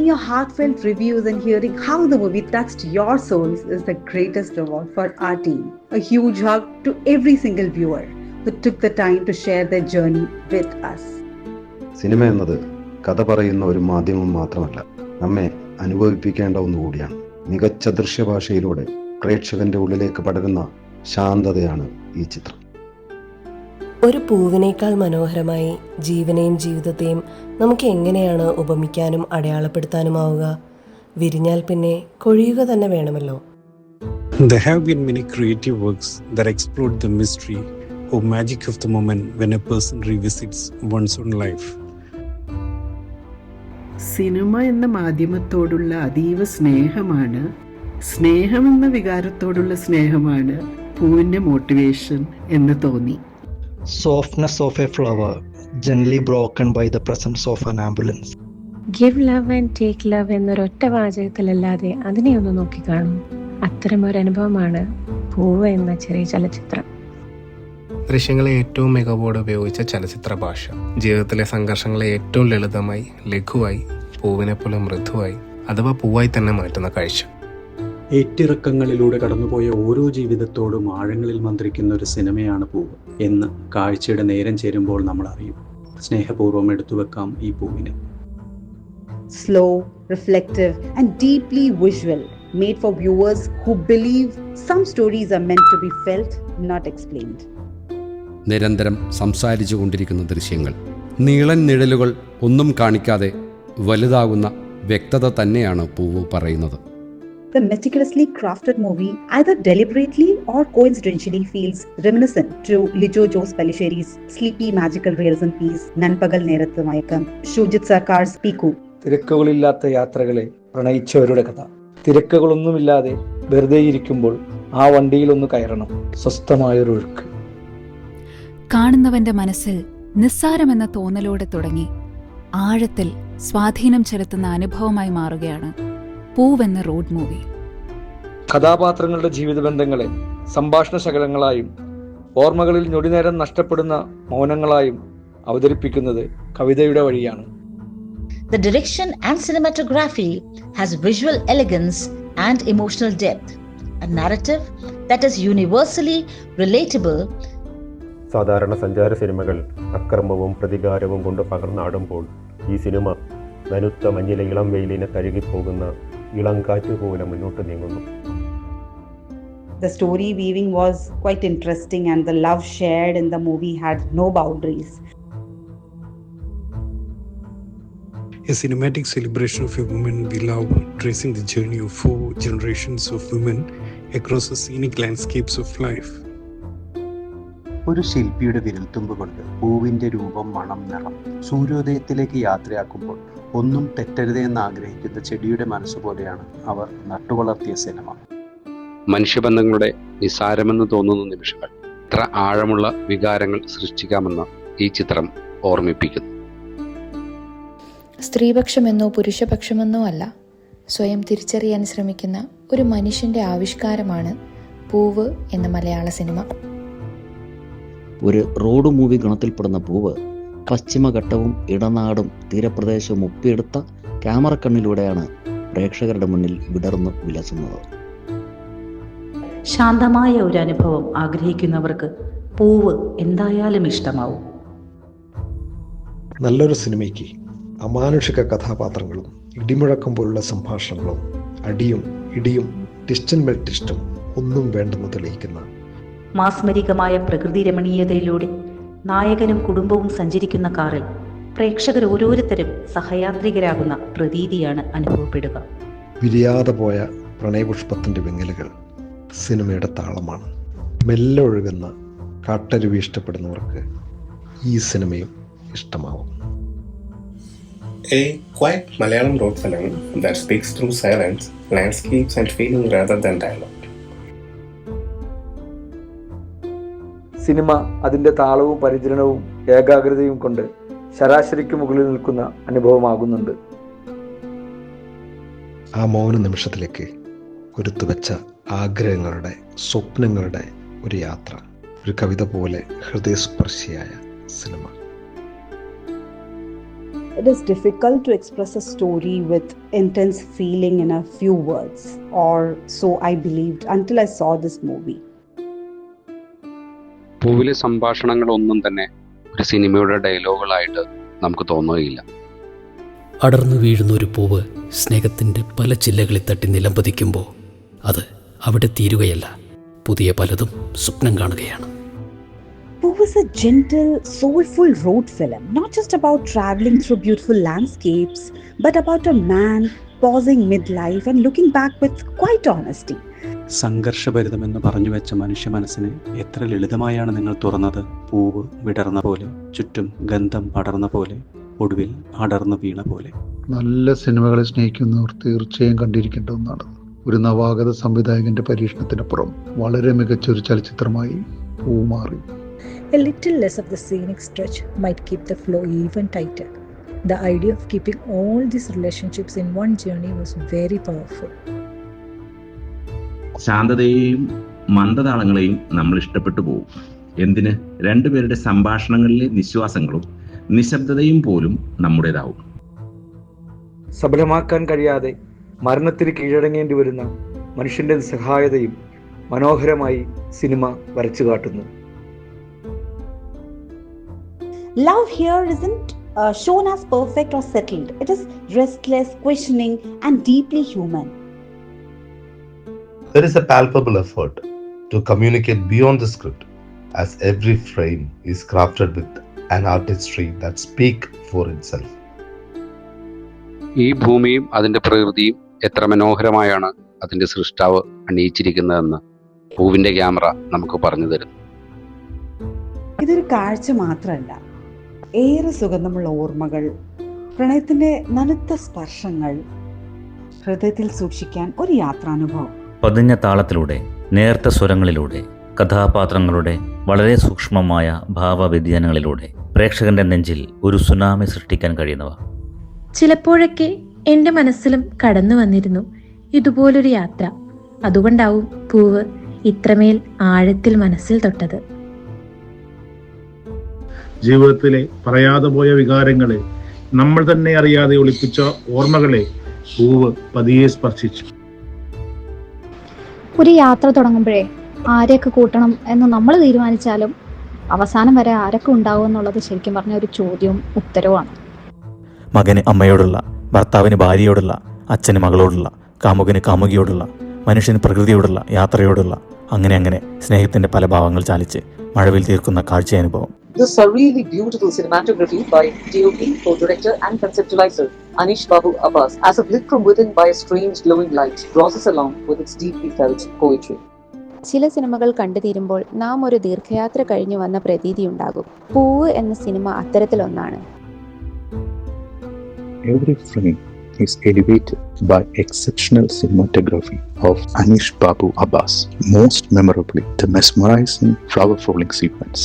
Reading your heartfelt reviews and hearing how the movie touched your souls is the greatest reward for our team. A huge hug to every single viewer who took the time to share their journey with us. Cinema എന്നത് കഥ പറയുന്ന ഒരു മാധ്യമം മാത്രമല്ല, നമ്മെ അനുഭവിപ്പിക്കേണ്ട ഒന്നുകൂടിയാണ്. മികച്ച ദൃശ്യഭാഷയിലൂടെ പ്രേക്ഷകന്റെ ഉള്ളിലേക്ക് പടരുന്ന ശാന്തതയാണ് ഈ ചിത്രം. ഒരു പൂവിനേക്കാൾ മനോഹരമായി ജീവനെയും ജീവിതത്തെയും നമുക്ക് എങ്ങനെയാണ് ഉപമിക്കാനും അടയാളപ്പെടുത്താനുമാവുക? വിരിഞ്ഞാൽ പിന്നെ കൊഴിയുക തന്നെ വേണമല്ലോ. There have been many creative works that explored the mystery or magic of the moment when a person revisits one's own life. Cinema എന്ന മാധ്യമത്തോടുള്ള അതീവ സ്നേഹമാണ്, സ്നേഹമെന്ന വികാരത്തോടുള്ള സ്നേഹമാണ് പൂവിൻ്റെ മോട്ടിവേഷൻ എന്ന് തോന്നി. Softness of a flower, gently broken by the presence of an ambulance. Give love and take love എന്നൊരൊറ്റ വാചകത്തിലല്ലാതെ അതിനെ ഒന്ന് നോക്കിക്കാണും. അത്തരമൊരനുഭവമാണ് പൂവ് എന്ന ചെറിയ ചലച്ചിത്രം. ദൃശ്യങ്ങളെ ഏറ്റവും മികവോടെ ഉപയോഗിച്ച ചലച്ചിത്ര ഭാഷ, ജീവിതത്തിലെ സംഘർഷങ്ങളെ ഏറ്റവും ലളിതമായി, ലഘുവായി, പൂവിനെ പോലെ മൃദുവായി അഥവാ പൂവായി തന്നെ മാറ്റുന്ന കാഴ്ച. ഏറ്റിറക്കങ്ങളിലൂടെ കടന്നുപോയ ഓരോ ജീവിതത്തോടും ആഴങ്ങളിൽ മന്ത്രിക്കുന്ന ഒരു സിനിമയാണ് പൂവ് എന്ന് കാഴ്ചയുടെ നേരം ചേരുമ്പോൾ നമ്മൾ അറിയും. സ്നേഹപൂർവ്വം എടുത്തുവെക്കാം ഈ പൂവിനെ. Slow, reflective and deeply visual, made for viewers who believe some stories are meant to be felt, not explained. നിരന്തരം സംസാരിച്ചു കൊണ്ടിരിക്കുന്ന ദൃശ്യങ്ങൾ, നീളൻ നിഴലുകൾ ഒന്നും കാണിക്കാതെ വലുതാകുന്ന വ്യക്തത തന്നെയാണ് പൂവ് പറയുന്നത്. The meticulously crafted movie either deliberately or coincidentally feels reminiscent to Lijo Jose Pellicer's sleepy magical realism piece Nanpagal Nerathu Mayakam, Shujit Sarkar's Piku. തിരക്കുകളില്ലാത്ത യാത്രകളെ പ്രണയിച്ചവരുടെ കഥ. തിരക്കുകളൊന്നുമില്ലാതെ വെറുതെ ഇരിക്കുമ്പോൾ ആ വണ്ടിയിലൊന്ന് കയറണം, സ്വസ്ഥമായൊരൊഴുക്ക്. കാണുന്നവന്റെ മനസ്സിൽ നിസ്സാരമെന്ന തോന്നലോടെ തുടങ്ങി ആഴത്തിൽ സ്വാധീനം ചെലുത്തുന്ന അനുഭവമായി മാറുകയാണ് പൂവെന്ന റോഡ് മൂവി. കഥാപാത്രങ്ങളുടെ ജീവിത ബന്ധങ്ങളെ സംഭാഷണ ശകലങ്ങളായും ഓർമ്മകളിൽ ഞൊടിനേരം നഷ്ടപ്പെടുന്ന മൗനങ്ങളായും അവതരിപ്പിക്കുന്നത് കവിതയുടെ വഴിയാണ്. The direction and cinematography has visual elegance and emotional depth, a narrative that is universally relatable. സാധാരണ സഞ്ചാര സിനിമകൾ അക്രമവും പ്രതികാരവും കൊണ്ട് പകർന്നാടുമ്പോൾ ഈ സിനിമ നനുത്ത മഞ്ഞിലെ ഇളം വെയിലിനെ തഴുകിപ്പോകുന്ന ഇളം കാറ്റ് പോലെ മുന്നോട്ട് നീങ്ങുന്നു. The story weaving was quite interesting and the love shared in the movie had no boundaries. A cinematic celebration of a woman we love, tracing the journey of 4 generations of women across the scenic landscapes of life. ഒരു ശില്പിയുടെ വിരൽത്തുമ്പ് കൊണ്ട് പൂവിൻ്റെ രൂപം, മണം, നിറം സൂര്യോദയത്തിലേക്ക് യാത്രയാക്കുമ്പോൾ ഒന്നും തെറ്റരുതേ എന്ന് ആഗ്രഹിക്കുന്ന ചെടിയുടെ മനസ്സുപോലെയാണ് അവർ നട്ടുവളർത്തിയ സിനിമ. മനുഷ്യബന്ധങ്ങളുടെ നിസാരമെന്ന് തോന്നുന്ന നിമിഷങ്ങൾ എത്ര ആഴമുള്ള വികാരങ്ങൾ സൃഷ്ടിക്കാമെന്ന് ഈ ചിത്രം ഓർമ്മിപ്പിക്കുന്നു. സ്ത്രീപക്ഷമെന്നോ പുരുഷപക്ഷമെന്നോ അല്ല, സ്വയം തിരിച്ചറിയാൻ ശ്രമിക്കുന്ന ഒരു മനുഷ്യന്റെ ആവിഷ്കാരമാണ് പൂവ് എന്ന മലയാള സിനിമ. ഒരു റോഡ് മൂവി ഗണത്തിൽപ്പെടുന്ന പൂവ് പശ്ചിമഘട്ടവും ഇടനാടും തീരപ്രദേശവും ഒപ്പിയെടുത്ത ക്യാമറ കണ്ണിലൂടെയാണ് പ്രേക്ഷകരുടെ മുന്നിൽ വിടർന്ന് വിലസുന്നത്. ശാന്തമായ ഒരു അനുഭവം ആഗ്രഹിക്കുന്നവർക്ക് പൂവ് എന്തായാലും ഇഷ്ടമാവും. നല്ലൊരു സിനിമയ്ക്ക് അമാനുഷിക കഥാപാത്രങ്ങളും ഇടിമുഴക്കം പോലുള്ള സംഭാഷണങ്ങളും അടിയും ഇടിയും ട്വിസ്റ്റും മേൽ ട്വിസ്റ്റും ഒന്നും വേണ്ടെന്ന് തെളിയിക്കുന്ന മാസ്മരികമായ പ്രകൃതി രമണീയതയിലൂടെ നായകനും കുടുംബവും സഞ്ചരിക്കുന്ന കാറിൽ പ്രേക്ഷകർ ഓരോരുത്തരും സഹയാത്രികരാകുന്ന പ്രതീതിയാണ് അനുഭവപ്പെടുക. വിരിയാതെ പോയ പ്രണയപുഷ്പത്തിൻ്റെ വിങ്ങലുകൾ സിനിമയുടെ താളമാണ്. മെല്ലെ ഒഴുകുന്ന കാട്ടരുവി ഇഷ്ടപ്പെടുന്നവർക്ക് ഈ സിനിമയും ഇഷ്ടമാവും. A quiet Malayalam road film that speaks through silence, landscapes and feeling rather than dialogue. Cinema അതിൻ്റെ താളവും പരിചരണവും ഏകാഗ്രതയും കൊണ്ട് ശരാശരിക്ക് മുകളിൽ നിൽക്കുന്ന അനുഭവമാകുന്നുണ്ട്. ആ മൗന നിമിഷത്തിലേക്ക് കുരുത്തുവെച്ച ആഗ്രഹങ്ങളുടെ, സ്വപ്നങ്ങളുടെ ഒരു യാത്ര, ഒരു കവിത പോലെ ഹൃദയസ്പർശിയായ cinema. it is difficult to express a story with intense feeling in a few words, or so I believed until I saw this movie. പൂവിലെ സംഭാഷണങ്ങളൊന്നും തന്നെ ഒരു സിനിമയുടെ ഡയലോഗുകളായിട്ട് നമുക്ക് തോന്നുകയില്ല. അടർന്നു വീഴുന്ന ഒരു പൂവ് സ്നേഹത്തിൻ്റെ പല ചില്ലകളിൽ തട്ടി നിലംപതിക്കുമ്പോൾ അത് അവിടെ തീരുകയല്ല, പുതിയ പലതും സ്വപ്നം കാണുകയാണ്. Pooh is a gentle, soulful road film, not just about traveling through beautiful landscapes, but about a man pausing midlife and looking back with quite honesty. സംഘർഷഭരിതമെന്ന് പറഞ്ഞു വെച്ച മനുഷ്യ മനസ്സിനെ എത്ര ലളിതമായാണ് നിങ്ങൾ തുറന്നത്. പൂവ് വിടർന്ന പോലെ, ചുറ്റും ഗന്ധം പടർന്ന പോലെ, ഒടുവിൽ അടർന്നു വീണ പോലെ. നല്ല സിനിമകളെ സ്നേഹിക്കുന്നവർ തീർച്ചയായും കണ്ടിരിക്കേണ്ട ഒന്നാണ്. ഒരു നവാഗത സംവിധായകന്റെ പരീക്ഷണത്തിനപ്പുറം വളരെ മികച്ചൊരു ചലച്ചിത്രമായി പൂ മാറി. A little less of the scenic stretch might keep the flow even tighter. The idea of keeping all these relationships in one journey was very powerful. ശാന്തതയെയും മന്ദതാളങ്ങളെയും നമ്മൾ ഇഷ്ടപ്പെട്ടു പോകും. എന്തിന്, രണ്ടുപേരുടെ സംഭാഷണങ്ങളിലെ നിശ്വാസങ്ങളും നിശബ്ദതയും പോലും നമ്മുടേതാവും. സബലമാക്കാൻ കഴിയാതെ മരണത്തിന് കീഴടങ്ങേണ്ടി വരുന്ന മനുഷ്യന്റെ നിസ്സഹായതയും മനോഹരമായി സിനിമ വരച്ചു കാട്ടുന്നു. Love here isn't shown as perfect or settled. It is restless, questioning, and deeply human. There is a palpable effort to communicate beyond the script, as every frame is crafted with an artistry that speaks for itself. ഈ ഭൂമിയും അതിൻ്റെ പ്രകൃതിയും എത്ര മനോഹരമായാണ് അതിൻ്റെ സൃഷ്ടാവ് അണിയിച്ചിരിക്കുന്നതെന്ന് പൂവിൻ്റെ camera നമുക്ക് പറഞ്ഞു തരുന്നു. ഇതൊരു കാഴ്ച മാത്രമല്ല, ഏറെ സുഗന്ധമുള്ള ഓർമ്മകൾ, പ്രണയത്തിന്റെ നനുത്ത സ്പർശങ്ങൾ, ഹൃദയത്തിൽ സൂക്ഷിക്കാൻ ഒരു യാത്രാനുഭവം. പതിഞ്ഞ താളത്തിലൂടെ, നേർത്ത സ്വരങ്ങളിലൂടെ, കഥാപാത്രങ്ങളുടെ വളരെ സൂക്ഷ്മമായ ഭാവവ്യതിയാനങ്ങളിലൂടെ പ്രേക്ഷകന്റെ നെഞ്ചിൽ ഒരു സുനാമി സൃഷ്ടിക്കാൻ കഴിയുന്നവ. ചിലപ്പോഴൊക്കെ എൻ്റെ മനസ്സിലും കടന്നു വന്നിരുന്നു ഇതുപോലൊരു യാത്ര. അതുകൊണ്ടാവും പൂവ് ഇത്രമേൽ ആഴത്തിൽ മനസ്സിൽ തൊട്ടത്. ജീവിതത്തിലെ പറയാതെ പോയ വികാരങ്ങളെ, നമ്മൾ തന്നെ അറിയാതെ ഒളിപ്പിച്ച ഓർമ്മകളെ പൂവ് പതിയെ സ്പർശിച്ചു. ഒരു യാത്ര തുടങ്ങുമ്പോഴേ ആരെയൊക്കെ കൂട്ടണം എന്ന് നമ്മൾ തീരുമാനിച്ചാലും അവസാനം വരെ ആരൊക്കെ ഉണ്ടാവും എന്നുള്ളത് ശരിക്കും പറഞ്ഞ ഒരു ചോദ്യവും ഉത്തരവുമാണ്. മകന് അമ്മയോടുള്ള, ഭർത്താവിന് ഭാര്യയോടുള്ള, അച്ഛന് മകളോടുള്ള, കാമുകന് കാമുകിയോടുള്ള, മനുഷ്യന് പ്രകൃതിയോടുള്ള, യാത്രയോടുള്ള, അങ്ങനെ സ്നേഹത്തിന്റെ പല ഭാവങ്ങൾ ചാലിച്ച് മഴവിൽ തീർക്കുന്ന കാഴ്ചയനുഭവം. This is a really beautiful cinematography by DOP, co-director and conceptualizer Anish Babu Abbas, as a lit from within by a strange glowing light, draws us along with its deeply felt poetry. ചില സിനിമകൾ കണ്ടു തീരുമ്പോൾ നാം ഒരു ദീർഘയാത്ര കഴിഞ്ഞു വന്ന പ്രതീതിയുണ്ടാകും. പൂവ് എന്ന cinema അത്തരത്തിലൊന്നാണ്. Every frame is elevated by exceptional cinematography of Anish Babu Abbas, most memorably the mesmerizing flower falling sequence.